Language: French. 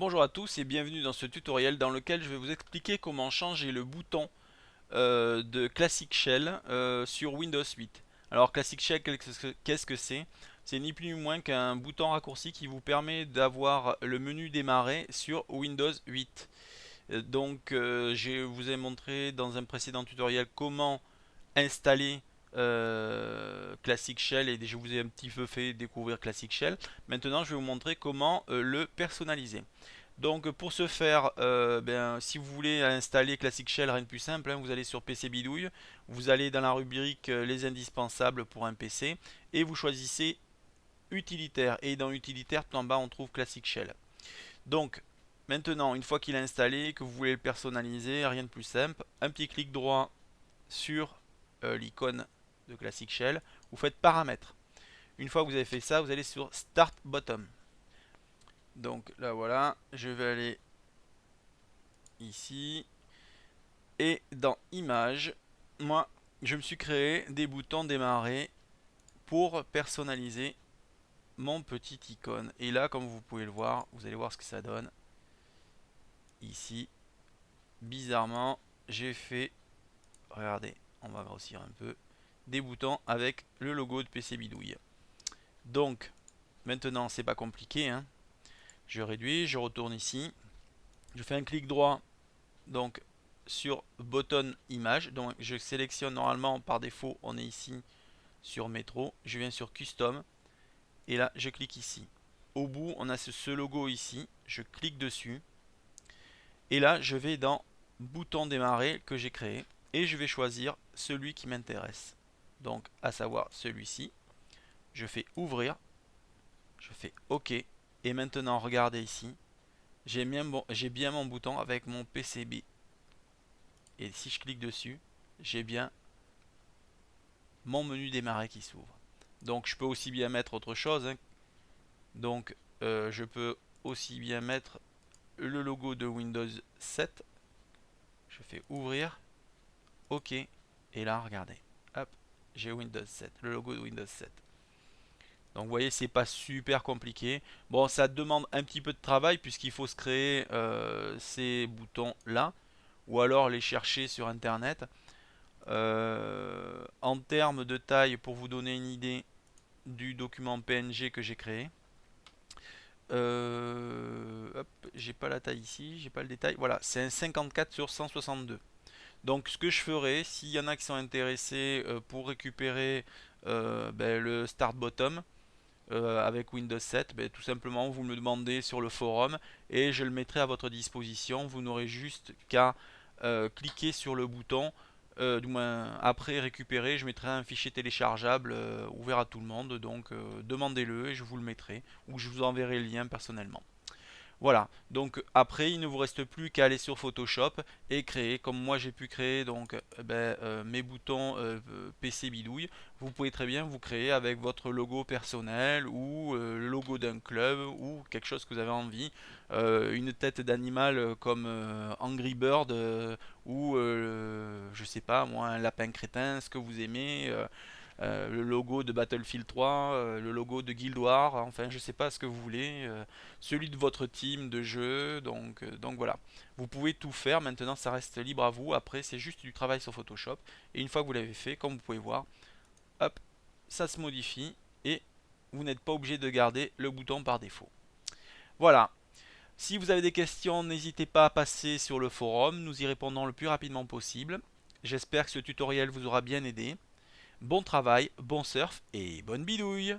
Bonjour à tous et bienvenue dans ce tutoriel dans lequel je vais vous expliquer comment changer le bouton de Classic Shell sur Windows 8. Alors Classic Shell, qu'est-ce que c'est? C'est ni plus ni moins qu'un bouton raccourci qui vous permet d'avoir le menu démarrer sur Windows 8. Je vous ai montré dans un précédent tutoriel comment installer Classic Shell et je vous ai un petit peu fait découvrir Classic Shell. Maintenant je vais vous montrer comment le personnaliser. Donc pour ce faire, si vous voulez installer Classic Shell, rien de plus simple, hein, vous allez sur PC Bidouille, vous allez dans la rubrique les indispensables pour un PC et vous choisissez utilitaire. Et dans utilitaire, tout en bas, on trouve Classic Shell. Donc maintenant, une fois qu'il est installé, que vous voulez le personnaliser, rien de plus simple, un petit clic droit sur l'icône de Classic Shell, vous faites paramètres. Une fois que vous avez fait ça, vous allez sur Start Bottom. Donc là voilà, je vais aller ici et dans Images, moi je me suis créé des boutons démarrer pour personnaliser mon petit icône. Et là, comme vous pouvez le voir, vous allez voir ce que ça donne. Ici, bizarrement, j'ai fait, regardez, on va grossir un peu, des boutons avec le logo de PC Bidouille. Donc, maintenant, c'est pas compliqué, hein. Je réduis, je retourne ici, je fais un clic droit, donc sur button image, donc je sélectionne normalement par défaut, on est ici sur métro, je viens sur custom et là je clique ici. Au bout on a ce logo ici, je clique dessus et là je vais dans bouton démarrer que j'ai créé et je vais choisir celui qui m'intéresse, donc à savoir celui-ci. Je fais ouvrir, je fais OK et maintenant regardez ici, j'ai bien mon bouton avec mon PCB et si je clique dessus, j'ai bien mon menu démarrer qui s'ouvre. Donc je peux aussi bien mettre autre chose, hein. Donc je peux aussi bien mettre le logo de Windows 7. Je fais ouvrir, OK, et là regardez, hop, j'ai Windows 7, le logo de Windows 7. Donc vous voyez, c'est pas super compliqué. Bon, ça demande un petit peu de travail puisqu'il faut se créer ces boutons là ou alors les chercher sur internet. En termes de taille, pour vous donner une idée du document PNG que j'ai créé, hop, j'ai pas la taille ici, j'ai pas le détail. Voilà, c'est un 54 sur 162. Donc ce que je ferai, s'il y en a qui sont intéressés pour récupérer le Start Bottom avec Windows 7, tout simplement vous me le demandez sur le forum et je le mettrai à votre disposition. Vous n'aurez juste qu'à cliquer sur le bouton, du moins après récupérer, je mettrai un fichier téléchargeable ouvert à tout le monde. Donc demandez-le et je vous le mettrai ou je vous enverrai le lien personnellement. Voilà, donc après il ne vous reste plus qu'à aller sur Photoshop et créer, comme moi j'ai pu créer donc mes boutons PC bidouille. Vous pouvez très bien vous créer avec votre logo personnel ou le logo d'un club ou quelque chose que vous avez envie, une tête d'animal comme Angry Bird ou je sais pas moi, un lapin crétin, ce que vous aimez. Le logo de Battlefield 3, le logo de Guild Wars, enfin je sais pas ce que vous voulez, celui de votre team de jeu, donc voilà. Vous pouvez tout faire, maintenant ça reste libre à vous, après c'est juste du travail sur Photoshop, et une fois que vous l'avez fait, comme vous pouvez voir, hop, ça se modifie, et vous n'êtes pas obligé de garder le bouton par défaut. Voilà. Si vous avez des questions, n'hésitez pas à passer sur le forum, nous y répondons le plus rapidement possible. J'espère que ce tutoriel vous aura bien aidé. Bon travail, bon surf et bonne bidouille!